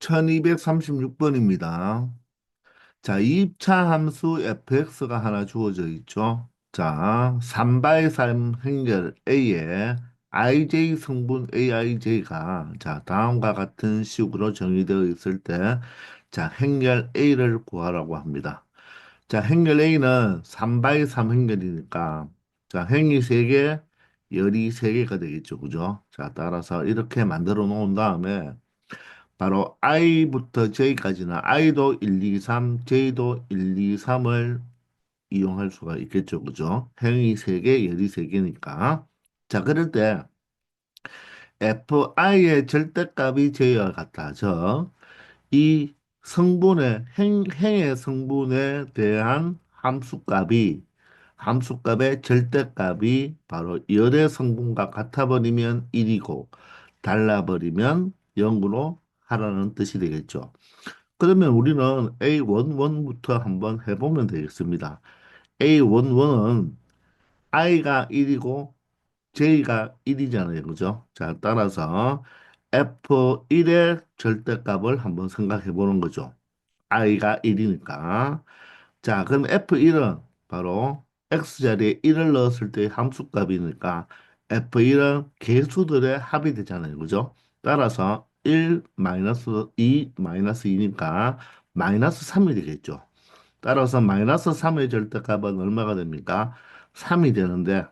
1236번입니다. 자, 2차 함수 fx가 하나 주어져 있죠. 자, 3바의 3 행렬 A에 ij 성분 aij가 자, 다음과 같은 식으로 정의되어 있을 때 자, 행렬 A를 구하라고 합니다. 자, 행렬 A는 3바의 3 행렬이니까 자, 행이 3개, 열이 3개가 되겠죠. 그죠? 자, 따라서 이렇게 만들어 놓은 다음에 바로 i부터 j까지는 i도 1, 2, 3, j도 1, 2, 3을 이용할 수가 있겠죠. 그죠? 행이 3개, 열이 3개니까. 자, 그럴 때 fi의 절대값이 j와 같아져. 이 성분의 행의 성분에 대한 함수값의 절대값이 바로 열의 성분과 같아버리면 1이고 달라버리면 0으로 하라는 뜻이 되겠죠. 그러면 우리는 A11부터 한번 해보면 되겠습니다. A11은 I가 1이고 J가 1이잖아요. 그죠? 자, 따라서 F1의 절대값을 한번 생각해 보는 거죠. I가 1이니까. 자, 그럼 F1은 바로 X자리에 1을 넣었을 때 함수값이니까 F1은 개수들의 합이 되잖아요. 그죠? 따라서 1 마이너스 2 마이너스 2니까 마이너스 3이 되겠죠. 따라서 마이너스 3의 절대값은 얼마가 됩니까? 3이 되는데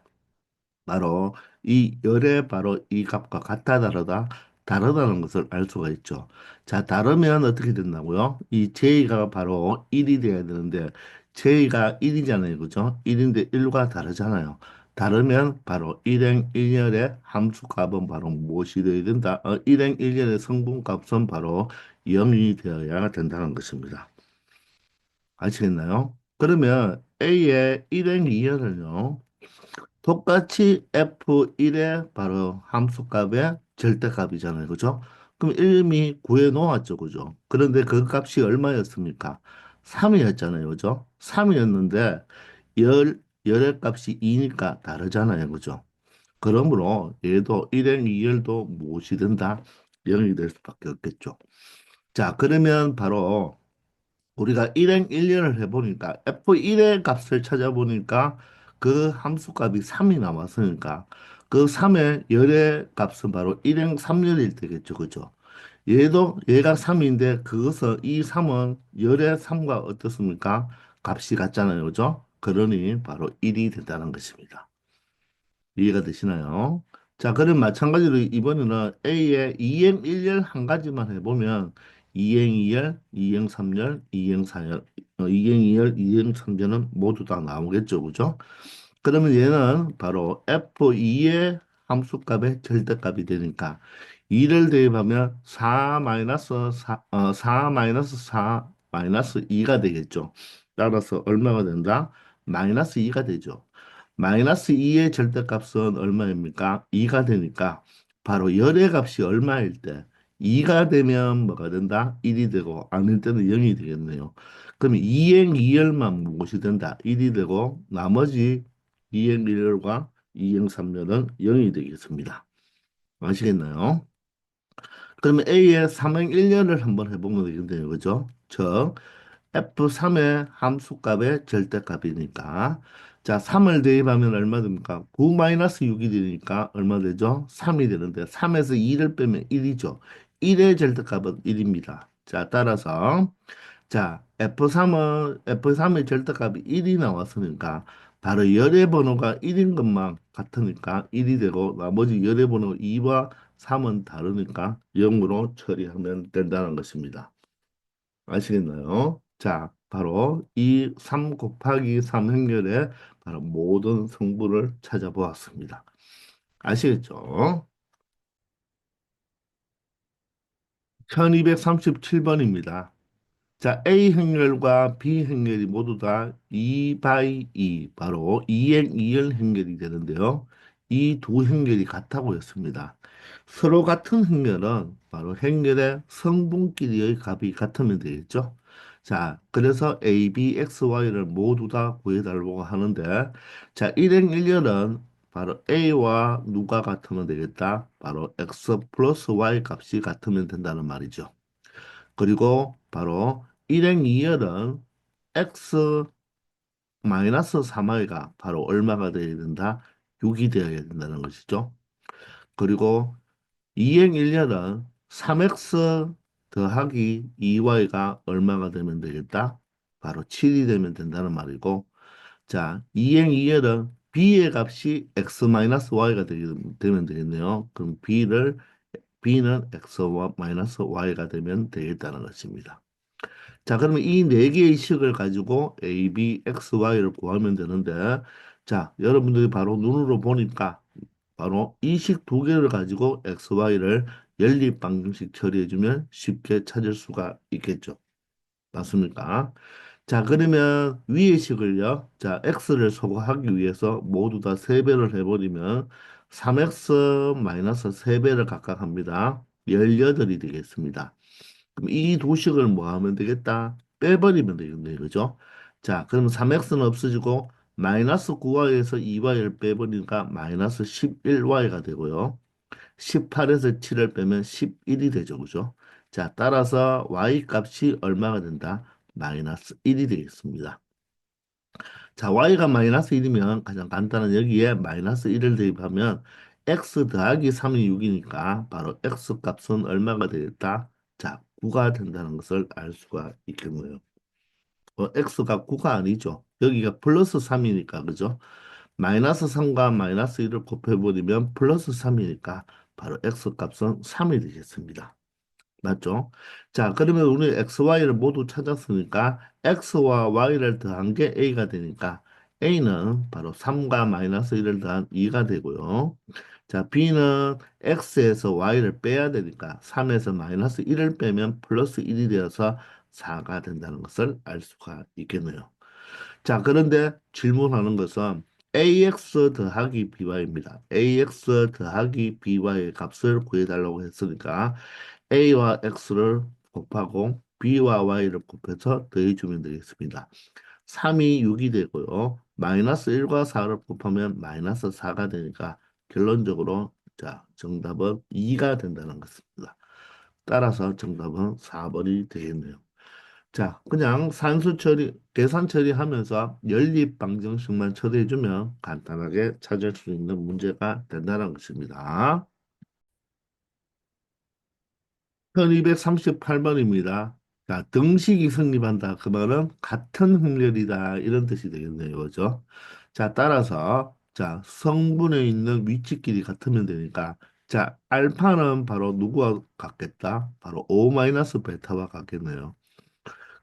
바로 이 열의 바로 이 값과 같다 다르다는 것을 알 수가 있죠. 자, 다르면 어떻게 된다고요? 이 j가 바로 1이 돼야 되는데 j가 1이잖아요. 그죠? 1인데 1과 다르잖아요. 다르면 바로 일행 1열의 함수값은 바로 무엇이 되어야 된다? 일행 1열의 성분값은 바로 0이 되어야 된다는 것입니다. 아시겠나요? 그러면 A의 일행 2열은요. 똑같이 F1의 바로 함수값의 절대값이잖아요. 그죠? 그럼 이미 구해 놓았죠. 그죠? 그런데 그 값이 얼마였습니까? 3이었잖아요. 그죠? 3이었는데 열의 값이 2니까 다르잖아요. 그죠? 그러므로 얘도 1행 2열도 무엇이 된다? 0이 될 수밖에 없겠죠. 자, 그러면 바로 우리가 1행 1년을 해보니까 F1의 값을 찾아보니까 그 함수값이 3이 나왔으니까 그 3의 열의 값은 바로 1행 3열일 되겠죠. 그죠? 얘도 얘가 3인데 그것은 이 3은 열의 3과 어떻습니까? 값이 같잖아요. 그죠? 그러니 바로 1이 된다는 것입니다. 이해가 되시나요? 자, 그럼 마찬가지로 이번에는 A의 2행 1열 한 가지만 해보면 2행 2열, 2행 3열, 2행 4열, 2행 2열, 2행 3열은 모두 다 나오겠죠. 그죠? 그러면 얘는 바로 F2의 함수값의 절대값이 되니까 2를 대입하면 4 마이너스 4 마이너스 4 마이너스 2가 되겠죠. 따라서 얼마가 된다? 마이너스 2가 되죠. 마이너스 2의 절대값은 얼마입니까? 2가 되니까 바로 열의 값이 얼마일 때 2가 되면 뭐가 된다? 1이 되고 아닐 때는 0이 되겠네요. 그럼 2행 2열만 무엇이 된다? 1이 되고 나머지 2행 1열과 2행 3열은 0이 되겠습니다. 아시겠나요? 그러면 A의 3행 1열을 한번 해보면 되겠네요. 그죠? 즉 F3의 함수값의 절대값이니까 자 3을 대입하면 얼마 됩니까? 9 마이너스 6이 되니까 얼마 되죠? 3이 되는데 3에서 2를 빼면 1이죠. 1의 절대값은 1입니다. 자 따라서 자 F3의 절대값이 1이 나왔으니까 바로 열의 번호가 1인 것만 같으니까 1이 되고 나머지 열의 번호 2와 3은 다르니까 0으로 처리하면 된다는 것입니다. 아시겠나요? 자, 바로 이 3 곱하기 3 행렬의 바로 모든 성분을 찾아보았습니다. 아시겠죠? 1237번입니다. 자, A 행렬과 B 행렬이 모두 다 2 바이 2, 바로 2행 2열 행렬이 되는데요. 이 두 행렬이 같다고 했습니다. 서로 같은 행렬은 바로 행렬의 성분끼리의 값이 같으면 되겠죠. 자, 그래서 A, B, X, Y를 모두 다 구해달라고 하는데, 자, 1행 1열은 바로 A와 누가 같으면 되겠다? 바로 X 플러스 Y 값이 같으면 된다는 말이죠. 그리고 바로 일행 2열은 x 마이너스 3y가 바로 얼마가 되어야 된다? 6이 되어야 된다는 것이죠. 그리고 이행 1년은 3x 더하기 2y가 얼마가 되면 되겠다? 바로 7이 되면 된다는 말이고, 자, 이행 2열은 b의 값이 x-y가 되면 되겠네요. 그럼 b는 x-y가 되면 되겠다는 것입니다. 자, 그러면 이 네 개의 식을 가지고 a, b, x, y를 구하면 되는데, 자, 여러분들이 바로 눈으로 보니까 바로 이 식 두 개를 가지고 x, y를 연립 방정식 처리해주면 쉽게 찾을 수가 있겠죠. 맞습니까? 자, 그러면 위의 식을요. 자, x를 소거하기 위해서 모두 다 세배를 해버리면 3x 마이너스 세배를 각각 합니다. 18이 되겠습니다. 그럼 이 도식을 뭐 하면 되겠다? 빼버리면 되겠네요. 그죠? 자, 그럼 3x는 없어지고 마이너스 9y에서 2y를 빼버리니까 마이너스 11y가 되고요. 18에서 7을 빼면 11이 되죠. 그죠? 자, 따라서 y 값이 얼마가 된다? 마이너스 1이 되겠습니다. 자, y가 마이너스 1이면 가장 간단한 여기에 마이너스 1을 대입하면 x 더하기 3이 6이니까 바로 x 값은 얼마가 되겠다? 자, 9가 된다는 것을 알 수가 있겠네요. x가 9가 아니죠. 여기가 플러스 3이니까, 그죠? 마이너스 3과 마이너스 1을 곱해버리면 플러스 3이니까 바로 x 값은 3이 되겠습니다. 맞죠? 자, 그러면 우리 x, y를 모두 찾았으니까 x와 y를 더한 게 a가 되니까 a는 바로 3과 마이너스 1을 더한 2가 되고요. 자, b는 x에서 y를 빼야 되니까 3에서 마이너스 1을 빼면 플러스 1이 되어서 4가 된다는 것을 알 수가 있겠네요. 자, 그런데 질문하는 것은 ax 더하기 by입니다. ax 더하기 by의 값을 구해달라고 했으니까 a와 x를 곱하고 b와 y를 곱해서 더해주면 되겠습니다. 3이 6이 되고요. 마이너스 1과 4를 곱하면 마이너스 4가 되니까 결론적으로 자, 정답은 2가 된다는 것입니다. 따라서 정답은 4번이 되겠네요. 자, 그냥 산수 처리, 계산 처리하면서 연립 방정식만 처리해주면 간단하게 찾을 수 있는 문제가 된다는 것입니다. 1238번입니다. 자, 등식이 성립한다. 그 말은 같은 확률이다. 이런 뜻이 되겠네요. 그죠? 자, 따라서, 자, 성분에 있는 위치끼리 같으면 되니까, 자, 알파는 바로 누구와 같겠다? 바로 O-베타와 같겠네요.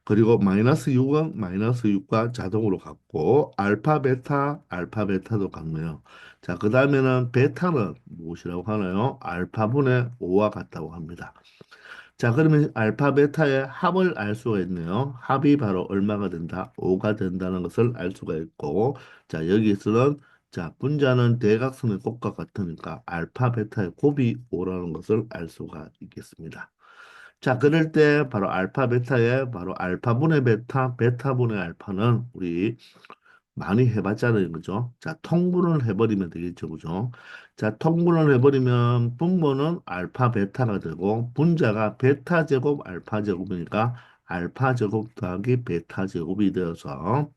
그리고 마이너스 6은 마이너스 6과 자동으로 같고, 알파, 베타도 같네요. 자, 그 다음에는 베타는 무엇이라고 하나요? 알파분의 5와 같다고 합니다. 자, 그러면 알파, 베타의 합을 알 수가 있네요. 합이 바로 얼마가 된다? 5가 된다는 것을 알 수가 있고, 자, 여기서는 자, 분자는 대각선의 곱과 같으니까 알파, 베타의 곱이 5라는 것을 알 수가 있겠습니다. 자, 그럴 때 바로 알파, 베타의 바로 알파분의 베타, 베타분의 알파는 우리 많이 해봤잖아요. 그죠? 자, 통분을 해버리면 되겠죠. 그죠? 자, 통분을 해버리면 분모는 알파, 베타가 되고 분자가 베타 제곱, 알파 제곱이니까 알파 제곱 더하기 베타 제곱이 되어서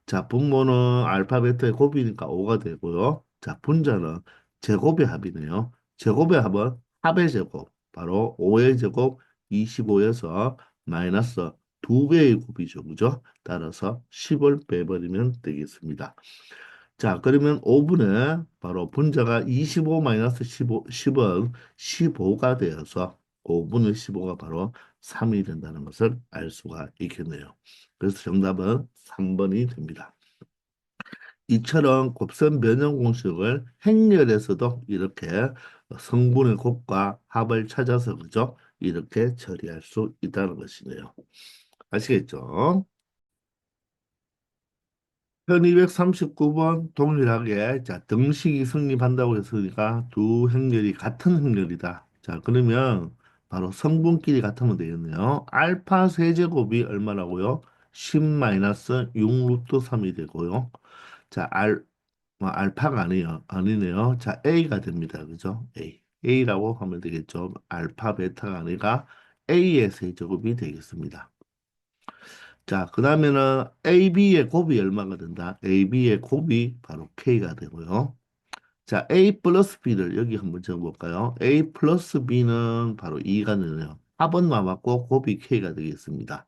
자, 분모는 알파, 베타의 곱이니까 5가 되고요. 자, 분자는 제곱의 합이네요. 제곱의 합은 합의 제곱, 바로 5의 제곱 25에서 마이너스 2배의 곱이죠. 그죠? 따라서 10을 빼버리면 되겠습니다. 자, 그러면 5분의 바로 분자가 25 마이너스 15, 10은 15가 되어서 5분의 15가 바로 3이 된다는 것을 알 수가 있겠네요. 그래서 정답은 3번이 됩니다. 이처럼 곱셈 변형 공식을 행렬에서도 이렇게 성분의 곱과 합을 찾아서 그죠? 이렇게 처리할 수 있다는 것이네요. 아시겠죠? 1239번 동일하게 자 등식이 성립한다고 했으니까 두 행렬이 같은 행렬이다. 자 그러면 바로 성분끼리 같으면 되겠네요. 알파 세제곱이 얼마라고요? 10-6 루트 3이 되고요. 자 알파가 아니네요. 자 A가 됩니다. 그죠? A라고 하면 되겠죠. 알파 베타가 아니라 A의 세제곱이 되겠습니다. 자, 그 다음에는 AB의 곱이 얼마가 된다? AB의 곱이 바로 K가 되고요. 자, A 플러스 B를 여기 한번 적어볼까요? A 플러스 B는 바로 2가 되네요. 합은 남았고 곱이 K가 되겠습니다.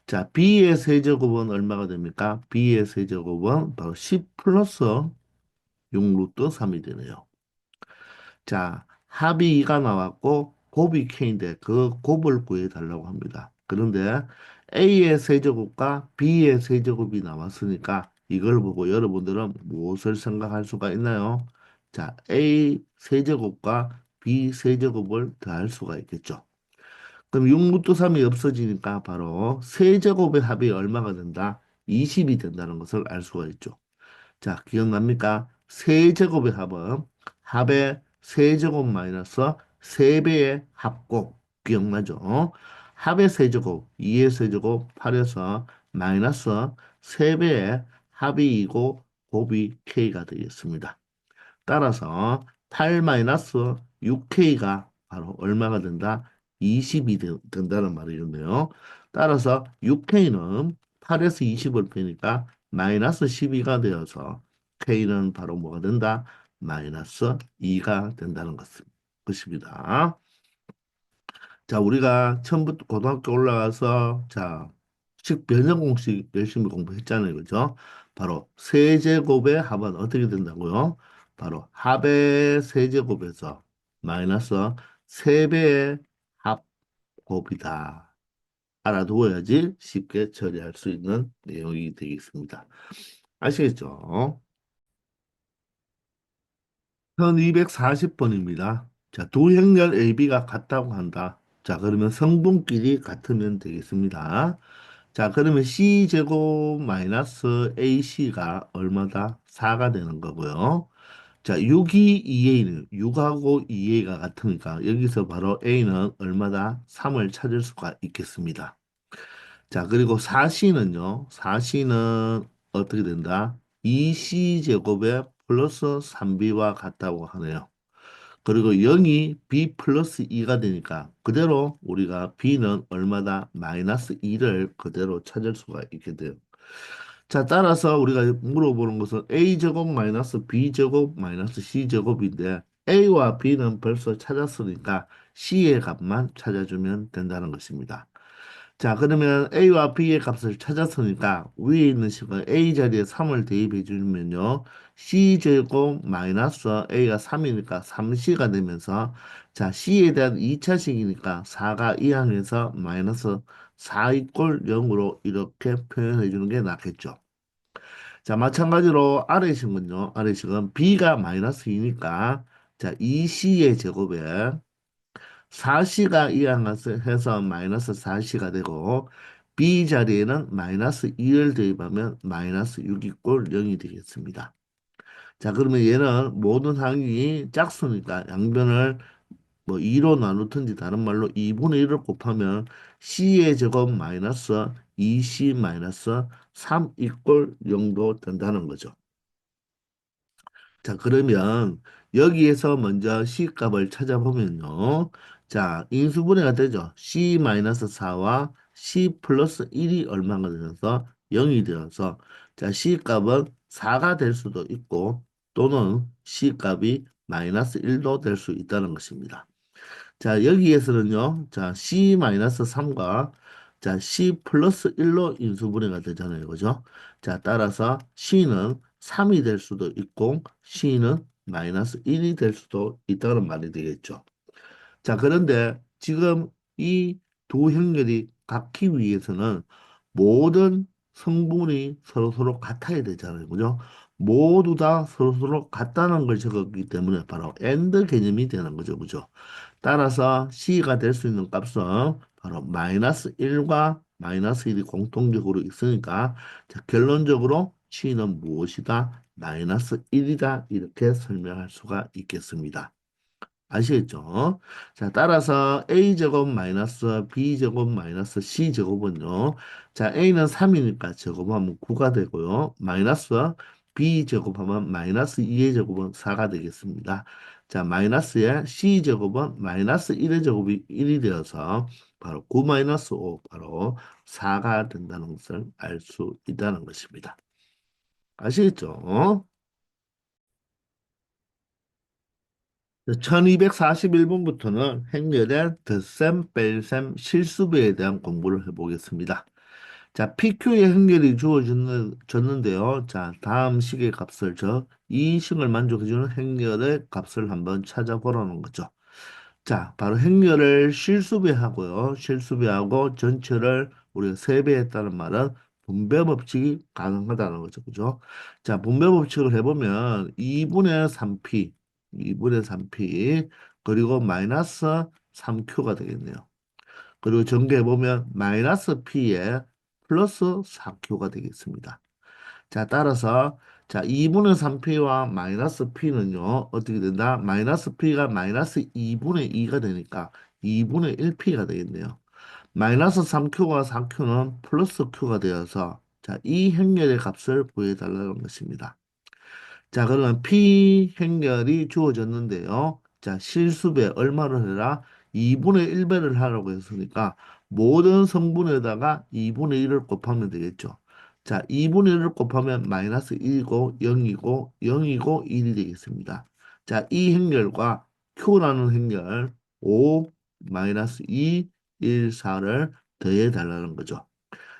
자, B의 세제곱은 얼마가 됩니까? B의 세제곱은 바로 10 플러스 6 루트 3이 되네요. 자, 합이 2가 나왔고 곱이 K인데 그 곱을 구해달라고 합니다. 그런데 A의 세제곱과 B의 세제곱이 나왔으니까 이걸 보고 여러분들은 무엇을 생각할 수가 있나요? 자, A 세제곱과 B 세제곱을 더할 수가 있겠죠. 그럼 6루트 3이 없어지니까 바로 세제곱의 합이 얼마가 된다? 20이 된다는 것을 알 수가 있죠. 자, 기억납니까? 세제곱의 합은 합의 세제곱 마이너스 세배의 합곱 기억나죠? 합의 세제곱 2의 세제곱 8에서 마이너스 세배의 합이 2고 곱이 K가 되겠습니다. 따라서 8 마이너스 6K가 바로 얼마가 된다? 20이 된다는 말이겠네요. 따라서 6K는 8에서 20을 빼니까 마이너스 12가 되어서 K는 바로 뭐가 된다? 마이너스 2가 된다는 것입니다. 자, 우리가 처음부터 고등학교 올라가서 자, 식 변형 공식 열심히 공부했잖아요. 그죠? 바로 세제곱의 합은 어떻게 된다고요? 바로 합의 세제곱에서 마이너스 세배의 합곱이다. 알아두어야지 쉽게 처리할 수 있는 내용이 되겠습니다. 아시겠죠? 1240번입니다. 자, 두 행렬 AB가 같다고 한다. 자, 그러면 성분끼리 같으면 되겠습니다. 자, 그러면 C제곱 마이너스 AC가 얼마다? 4가 되는 거고요. 자, 6이 2A는 6하고 2A가 같으니까 여기서 바로 A는 얼마다? 3을 찾을 수가 있겠습니다. 자, 그리고 4C는요. 4C는 어떻게 된다? 2C제곱에 플러스 3B와 같다고 하네요. 그리고 0이 B 플러스 2가 되니까 그대로 우리가 B는 얼마다? 마이너스 2를 그대로 찾을 수가 있게 돼요. 자, 따라서 우리가 물어보는 것은 A제곱 마이너스 B제곱 마이너스 C제곱인데 A와 B는 벌써 찾았으니까 C의 값만 찾아주면 된다는 것입니다. 자, 그러면 A와 B의 값을 찾았으니까 위에 있는 식은 A 자리에 3을 대입해 주면요. C제곱 마이너스 A가 3이니까 3C가 되면서 자, C에 대한 2차식이니까 4가 이항해서 마이너스 4 이꼴 0으로 이렇게 표현해 주는 게 낫겠죠. 자, 마찬가지로 아래식은요. 아래식은 B가 마이너스 2니까 자, 2C의 제곱에 4C가 이항해서 마이너스 4C가 되고 B 자리에는 마이너스 2를 대입하면 마이너스 6이 꼴 0이 되겠습니다. 자, 그러면 얘는 모든 항이 짝수니까 양변을 뭐 2로 나누든지 다른 말로 2분의 1을 곱하면 C의 제곱 마이너스 2C 마이너스 3 이꼴 0도 된다는 거죠. 자, 그러면 여기에서 먼저 C 값을 찾아보면요. 자, 인수분해가 되죠. C-4와 C 플러스 1이 얼마가 되어서 0이 되어서 자, C 값은 4가 될 수도 있고 또는 C 값이 마이너스 1도 될 수 있다는 것입니다. 자, 여기에서는요. 자, C-3과 자, C 플러스 1로 인수분해가 되잖아요. 그죠? 자, 따라서 C는 3이 될 수도 있고 C는 마이너스 1이 될 수도 있다는 말이 되겠죠. 자, 그런데 지금 이 두 행렬이 같기 위해서는 모든 성분이 서로서로 같아야 되잖아요. 그죠? 모두 다 서로서로 같다는 걸 적었기 때문에 바로 AND 개념이 되는 거죠. 그죠? 따라서 C가 될 수 있는 값은 바로 마이너스 1과 마이너스 1이 공통적으로 있으니까 자, 결론적으로 C는 무엇이다? 마이너스 1이다. 이렇게 설명할 수가 있겠습니다. 아시겠죠? 자, 따라서 A제곱 마이너스 B제곱 마이너스 C제곱은요. 자, A는 3이니까 제곱하면 9가 되고요. 마이너스 B제곱하면 마이너스 2의 제곱은 4가 되겠습니다. 자, 마이너스의 c제곱은 마이너스 1의 제곱이 1이 되어서 바로 9 마이너스 5, 바로 4가 된다는 것을 알 수 있다는 것입니다. 아시겠죠? 1241번부터는 행렬의 덧셈, 뺄셈, 실수배에 대한 공부를 해보겠습니다. 자, PQ의 행렬이 주어졌는데요. 자, 다음 식의 값을 이 식을 만족해주는 행렬의 값을 한번 찾아보라는 거죠. 자, 바로 행렬을 실수배하고요. 실수배하고 전체를 우리가 세배했다는 말은 분배 법칙이 가능하다는 거죠. 그죠? 자, 분배 법칙을 해보면 2분의 3p, 2분의 3p, 그리고 마이너스 3q가 되겠네요. 그리고 전개해보면 마이너스 p에 플러스 4q가 되겠습니다. 자, 따라서 자, 2분의 3p와 마이너스 p는요, 어떻게 된다? 마이너스 p가 마이너스 2분의 2가 되니까 2분의 1p가 되겠네요. 마이너스 3q와 4q는 플러스 q가 되어서 자, 이 행렬의 값을 구해달라는 것입니다. 자, 그러면 P 행렬이 주어졌는데요. 자, 실수배 얼마를 해라? 2분의 1배를 하라고 했으니까 모든 성분에다가 2분의 1을 곱하면 되겠죠. 자, 2분의 1을 곱하면 마이너스 1이고 0이고 0이고 1이 되겠습니다. 자, 이 행렬과 Q라는 행렬 5 마이너스 2 1 4를 더해 달라는 거죠.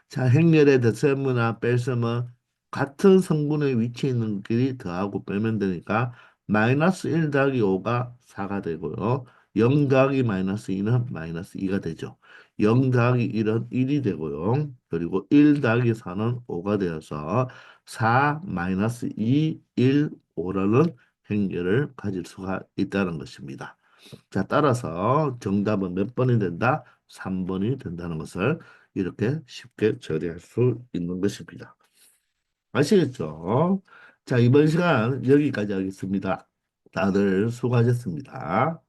자, 행렬의 덧셈이나 뺄셈은 같은 성분의 위치에 있는 길이 더하고 빼면 되니까 마이너스 1 더하기 5가 4가 되고요. 0 더하기 마이너스 2는 마이너스 2가 되죠. 0 더하기 1은 1이 되고요. 그리고 1 더하기 4는 5가 되어서 4 마이너스 2, 1, 5라는 행렬을 가질 수가 있다는 것입니다. 자, 따라서 정답은 몇 번이 된다? 3번이 된다는 것을 이렇게 쉽게 처리할 수 있는 것입니다. 아시겠죠? 자, 이번 시간 여기까지 하겠습니다. 다들 수고하셨습니다.